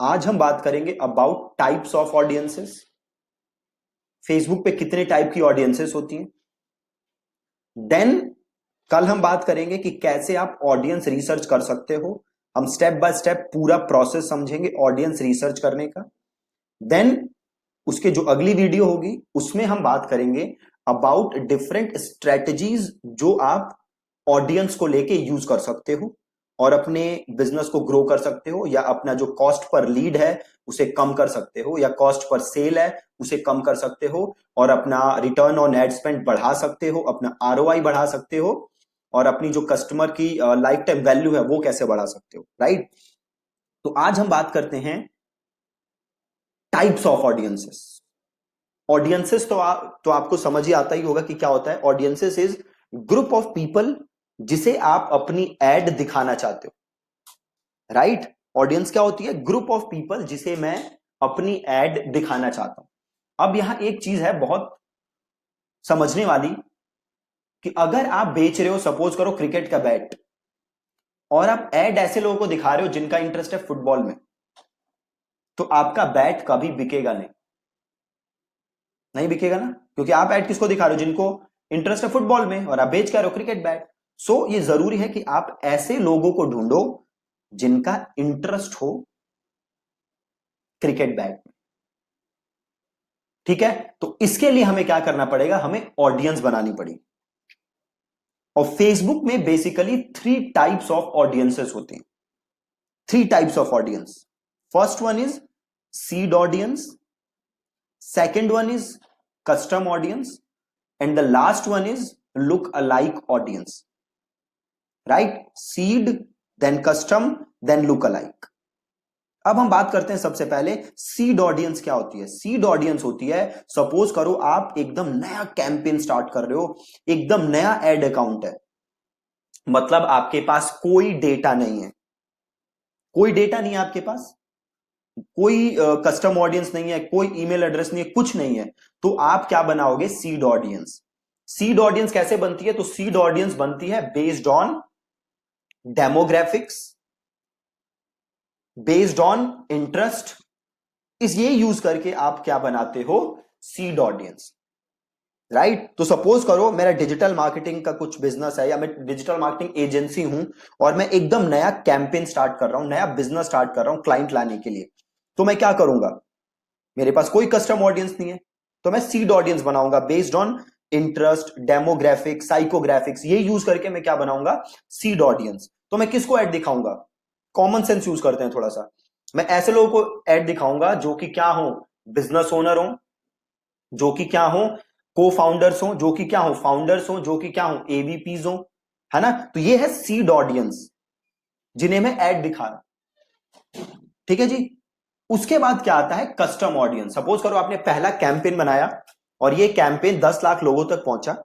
आज हम बात करेंगे about types of audiences. Facebook पे कितने टाइप की ऑडियंसेस होती हैं। देन कल हम बात करेंगे कि कैसे आप ऑडियंस रिसर्च कर सकते हो। हम स्टेप बाय स्टेप पूरा प्रोसेस समझेंगे ऑडियंस रिसर्च करने का। देन उसके जो अगली वीडियो होगी उसमें हम बात करेंगे अबाउट डिफरेंट स्ट्रेटजीज जो आप ऑडियंस को लेके यूज कर सकते हो और अपने बिजनेस को ग्रो कर सकते हो, या अपना जो कॉस्ट पर लीड है उसे कम कर सकते हो, या कॉस्ट पर सेल है उसे कम कर सकते हो, और अपना रिटर्न ऑन एड स्पेंड बढ़ा सकते हो, अपना आरओआई बढ़ा सकते हो, और अपनी जो कस्टमर की लाइफ टाइम वैल्यू है वो कैसे बढ़ा सकते हो। राइट। तो आज हम बात करते हैं टाइप्स ऑफ ऑडियंसेस। ऑडियंसेस तो आपको समझ ही आता ही होगा कि क्या होता है। Audiences is group of people जिसे आप अपनी एड दिखाना चाहते हो। राइट। ऑडियंस क्या होती है? ग्रुप ऑफ पीपल जिसे मैं अपनी एड दिखाना चाहता हूं। अब यहां एक चीज है बहुत समझने वाली कि अगर आप बेच रहे हो, सपोज करो क्रिकेट का बैट, और आप एड ऐसे लोगों को दिखा रहे हो जिनका इंटरेस्ट है फुटबॉल में, तो आपका बैट कभी बिकेगा नहीं। नहीं बिकेगा ना, क्योंकि आप एड किसको दिखा रहे हो? जिनको इंटरेस्ट है फुटबॉल में, और आप बेच कर रहे हो क्रिकेट बैट। सो ये जरूरी है कि आप ऐसे लोगों को ढूंढो जिनका इंटरेस्ट हो क्रिकेट बैट में। ठीक है। तो इसके लिए हमें क्या करना पड़ेगा? हमें ऑडियंस बनानी पड़ेगी। और फेसबुक में बेसिकली 3 टाइप्स ऑफ ऑडियंसेस होते हैं। 3 types of audience. First one is seed audience, second one is custom audience, and the last one is look alike audience. Right. Seed, then custom, then look alike. अब हम बात करते हैं सबसे पहले seed audience क्या होती है। सीड ऑडियंस होती है, सपोज करो आप एकदम नया कैंपेन स्टार्ट कर रहे हो, एकदम नया एड अकाउंट है, मतलब आपके पास कोई डेटा नहीं है, कोई डेटा नहीं है आपके पास, कोई कस्टम ऑडियंस नहीं है, कोई ईमेल एड्रेस नहीं है, कुछ नहीं है। तो आप क्या बनाओगे? Seed audience. सीड ऑडियंस कैसे बनती है? तो सीड ऑडियंस बनती है based on demographics, based on interest. इस ये यूज करके आप क्या बनाते हो? Seed audience. राइट। तो सपोज करो मेरा डिजिटल मार्केटिंग का कुछ बिजनेस है, या मैं डिजिटल मार्केटिंग एजेंसी हूं, और मैं एकदम नया कैंपेन स्टार्ट कर रहा हूं, नया बिजनेस स्टार्ट कर रहा हूं क्लाइंट लाने के लिए। तो मैं क्या करूंगा? मेरे पास कोई कस्टम ऑडियंस नहीं है, तो मैं सीड ऑडियंस बनाऊंगा based on interest, demographics, psychographics. ये यूज करके मैं क्या बनाऊंगा? Seed audience. तो मैं किसको ऐड दिखाऊंगा? कॉमन सेंस यूज करते हैं थोड़ा सा। मैं ऐसे लोगों को ऐड दिखाऊंगा जो कि क्या हो? बिजनेस ओनर हो, जो कि क्या हो? को फाउंडर्स हो, जो कि क्या हो? फाउंडर्स हो, जो कि क्या हो? एवीपीज हो। है ना? तो ये है सीड ऑडियंस जिन्हें मैं ऐड दिखा रहा हूं। ठीक है जी। उसके बाद क्या आता है? Custom audience. सपोज करो आपने पहला कैंपेन बनाया और ये कैंपेन 10 लाख लोगों तक पहुंचा।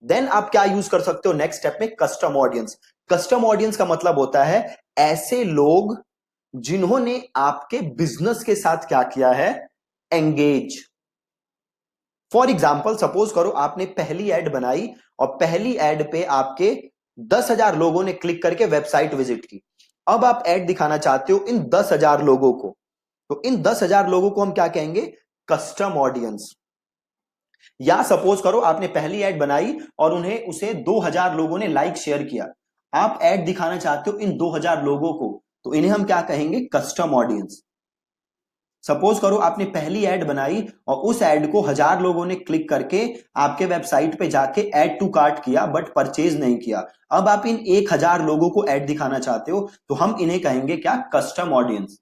देन आप क्या यूज कर सकते हो नेक्स्ट स्टेप में? Custom audience. कस्टम ऑडियंस का मतलब होता है ऐसे लोग जिन्होंने आपके बिजनेस के साथ क्या किया है? एंगेज। फॉर एग्जाम्पल, सपोज करो आपने पहली एड बनाई और पहली एड पे आपके 10,000 लोगों ने क्लिक करके वेबसाइट विजिट की। अब आप एड दिखाना चाहते हो इन 10,000 लोगों को, तो इन 10,000 लोगों को हम क्या कहेंगे? Custom audience. या सपोज करो आपने पहली एड बनाई और उसे 2,000 लोगों ने लाइक शेयर किया। आप एड दिखाना चाहते हो इन 2,000 लोगों को, तो इन्हें हम क्या कहेंगे? Custom audience. सपोज करो आपने पहली एड बनाई और उस एड को 1,000 लोगों ने क्लिक करके आपके वेबसाइट पे जाके ऐड टू कार्ट किया बट परचेज नहीं किया। अब आप इन 1,000 लोगों को ऐड दिखाना चाहते हो, तो हम इन्हें कहेंगे क्या? Custom audience.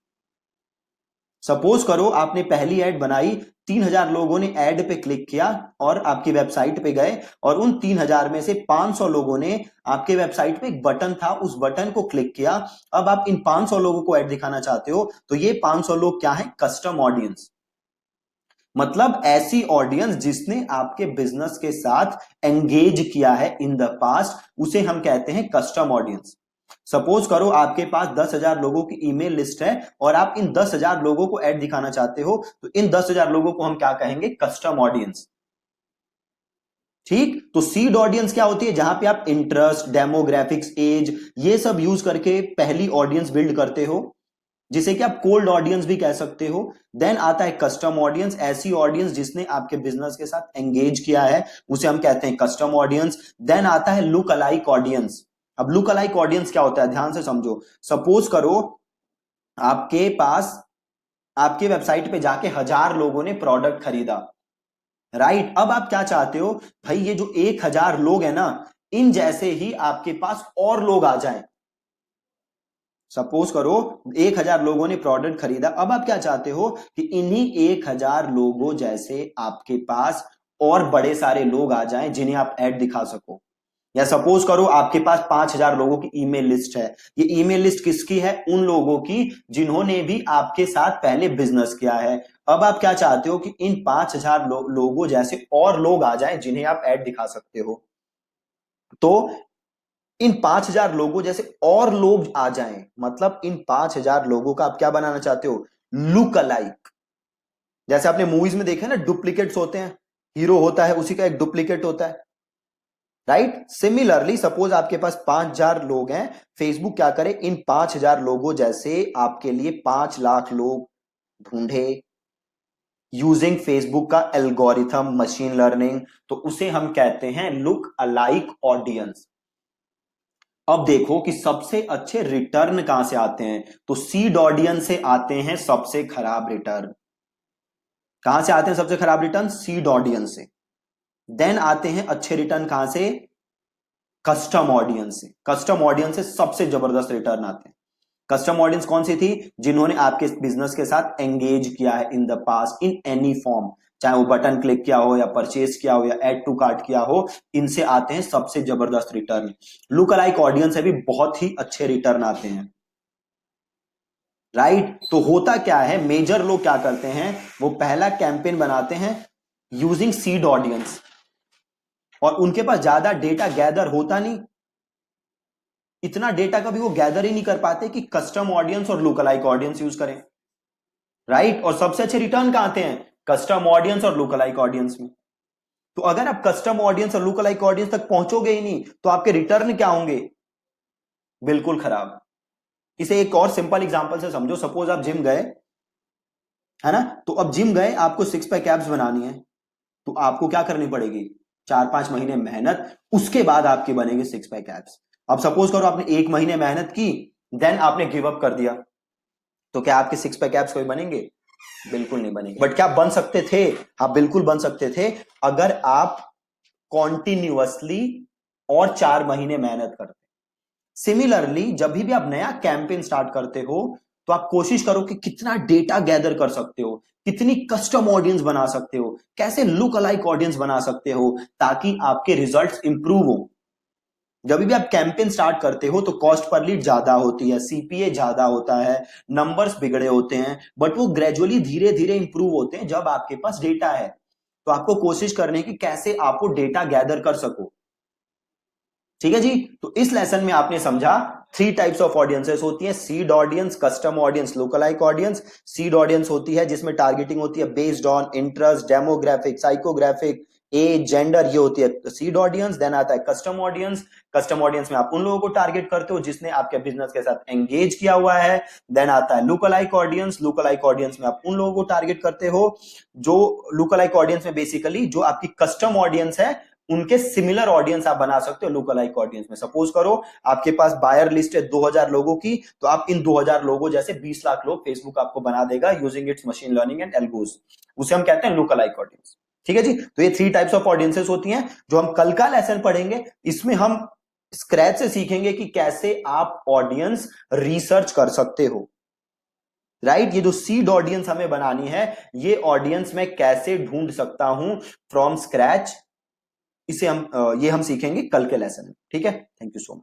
सपोज करो आपने पहली ऐड बनाई, 3,000 लोगों ने ऐड पे क्लिक किया और आपकी वेबसाइट पे गए, और उन 3,000 में से 500 लोगों ने आपके वेबसाइट पे एक बटन था, उस बटन को क्लिक किया। अब आप इन 500 लोगों को ऐड दिखाना चाहते हो, तो ये 500 लोग क्या है? Custom audience. मतलब ऐसी ऑडियंस जिसने आपके बिजनेस के साथ एंगेज किया है इन द पास्ट, उसे हम कहते हैं कस्टम ऑडियंस। सपोज करो आपके पास 10,000 लोगों की ईमेल लिस्ट है और आप इन 10,000 लोगों को ऐड दिखाना चाहते हो, तो इन 10,000 लोगों को हम क्या कहेंगे? Custom audience. ठीक। तो सीड ऑडियंस क्या होती है? जहां पे आप इंटरेस्ट, डेमोग्राफिक्स, एज, ये सब यूज करके पहली ऑडियंस बिल्ड करते हो। जिसे कि आप कोल्ड ऑडियंस भी कह सकते हो। देन आता है कस्टम ऑडियंस, ऐसी ऑडियंस जिसने आपके बिजनेस के साथ एंगेज किया है, उसे हम कहते हैं कस्टम ऑडियंस। देन आता है लुक अलाइक ऑडियंस। अब लुक अलाइक ऑडियंस क्या होता है, ध्यान से समझो। सपोज करो आपके पास, आपके वेबसाइट पे जाके 1000 लोगों ने प्रोडक्ट खरीदा, राइट। अब आप क्या चाहते हो, भाई ये जो 1000 लोग हैं ना, इन जैसे ही आपके पास और लोग आ जाएं। सपोज करो 1000 लोगों ने प्रोडक्ट खरीदा, अब आप क्या चाहते हो कि इन्हीं 1000 लोगों जैसे आपके पास और बड़े सारे लोग आ जाएं जिन्हें आप ऐड दिखा सको। या सपोज करो आपके पास 5000 लोगों की ईमेल लिस्ट है। ये ईमेल लिस्ट किसकी है, उन लोगों की जिन्होंने भी आपके साथ पहले बिजनेस किया है। अब आप क्या चाहते हो कि इन 5000 लोगों जैसे और लोग आ जाएं जिन्हें आप ऐड दिखा सकते हो। तो इन 5000 लोगों जैसे और लोग आ जाएं, मतलब इन 5000 लोगों का आप क्या बनाना चाहते हो, लुक अलाइक। जैसे आपने मूवीज में देखा है ना, डुप्लीकेट्स होते हैं, हीरो होता है उसी का एक डुप्लीकेट होता है, राइट। सिमिलरली सपोज आपके पास 5000 लोग हैं, फेसबुक क्या करे, इन 5000 लोगों जैसे आपके लिए 5 लाख लोग ढूंढे यूजिंग फेसबुक का एल्गोरिथम, मशीन लर्निंग। तो उसे हम कहते हैं लुक अलाइक ऑडियंस। अब देखो कि सबसे अच्छे रिटर्न कहां से आते हैं, तो सीड ऑडियंस से आते हैं सबसे खराब रिटर्न। कहां से आते हैं सबसे खराब रिटर्न, सीड ऑडियंस से। देन आते हैं अच्छे रिटर्न कहां से, कस्टम ऑडियंस से। कस्टम ऑडियंस से सबसे जबरदस्त रिटर्न आते हैं। कस्टम ऑडियंस कौन सी थी, जिन्होंने आपके बिजनेस के साथ एंगेज किया है in the past in any form, चाहे वो बटन क्लिक किया हो या परचेज किया हो या एड टू कार्ट किया हो, इनसे आते हैं सबसे जबरदस्त रिटर्न। लुक अलाइक ऑडियंस से भी बहुत ही अच्छे रिटर्न आते हैं, राइट। तो होता क्या है, मेजर लोग क्या करते हैं, वो पहला कैंपेन बनाते हैं यूजिंग सीड ऑडियंस, और उनके पास ज्यादा डेटा गैदर होता नहीं, इतना डेटा कभी वो गैदर ही नहीं कर पाते कि कस्टम ऑडियंस और लुक अलाइक ऑडियंस यूज करें, राइट। और सबसे अच्छे रिटर्न कहां आते हैं, कस्टम ऑडियंस और लुक अलाइक ऑडियंस में। तो अगर आप कस्टम ऑडियंस और लुक अलाइक ऑडियंस तक पहुंचोगे ही नहीं, तो आपके रिटर्न क्या होंगे, बिल्कुल खराब। इसे एक और सिंपल एग्जांपल से समझो। सपोज आप जिम गए, है ना, तो अब जिम गए, आपको 6 पैक एब्स बनानी है, तो आपको क्या करनी पड़ेगी, 4-5 महीने मेहनत, उसके बाद आपके बनेंगे 6 पैक एब्स। अब सपोज करो आपने 1 महीने मेहनत की, देन आपने गिव अप कर दिया, तो क्या आपके 6 पैक एब्स कोई बनेंगे, बिल्कुल नहीं बनेंगे। बट क्या बन सकते थे, हाँ बिल्कुल बन सकते थे, अगर आप कॉन्टिन्यूअसली और 4 महीने मेहनत करते। सिमिलरली जब भी आप नया कैंपेन स्टार्ट करते हो, तो आप कोशिश करो कि कितना डेटा गैदर कर सकते हो, कितनी कस्टम ऑडियंस बना सकते हो, कैसे लुक अलाइक ऑडियंस बना सकते हो, ताकि आपके रिजल्ट्स इंप्रूव हो। जब भी आप कैंपेन स्टार्ट करते हो तो कॉस्ट पर लीड ज्यादा होती है, सीपीए ज्यादा होता है, नंबर्स बिगड़े होते हैं, बट वो ग्रेजुअली धीरे धीरे इंप्रूव होते हैं जब आपके पास डेटा है। तो आपको कोशिश करने की कैसे आपको डेटा गैदर कर सको, ठीक है जी। तो इस लेसन में आपने समझा 3 टाइप्स ऑफ ऑडियंसेस होती है, seed audience, custom audience, lookalike audience. Seed audience होती है जिसमें टारगेटिंग होती है based on interest, demographic, psychographic, age, gender, ये होती है सीड ऑडियंस। देन आता है कस्टम ऑडियंस। कस्टम ऑडियंस में आप उन लोगों को टारगेट करते हो जिसने आपके बिजनेस के साथ एंगेज किया हुआ है। देन आता है लुकलाइक ऑडियंस। लुकलाइक ऑडियंस में आप उन लोगों को टारगेट करते हो जो, लुकलाइक ऑडियंस में बेसिकली जो आपकी कस्टम ऑडियंस है, उनके सिमिलर ऑडियंस आप बना सकते हो लुकलाइक ऑडियंस में। सपोज करो आपके पास बायर लिस्ट है 2000 लोगों की, तो आप इन 2000 लोगों जैसे 20 लाख लोग फेसबुक आपको बना देगा using its machine learning and algos. उसे हम कहते हैं लुकलाइक ऑडियंस, ठीक है जी। तो ये 3 टाइप्स ऑफ ऑडियंसेस होती हैं जो हम कल का लेसन पढ़ेंगे। इसमें हम स्क्रैच से सीखेंगे कि कैसे आप ऑडियंस रिसर्च कर सकते हो, राइट। ये जो सीड ऑडियंस हमें बनानी है, ये ऑडियंस मैं कैसे ढूंढ सकता हूं फ्रॉम स्क्रैच, इसे हम ये हम सीखेंगे कल के लेसन में, ठीक है। Thank you so much.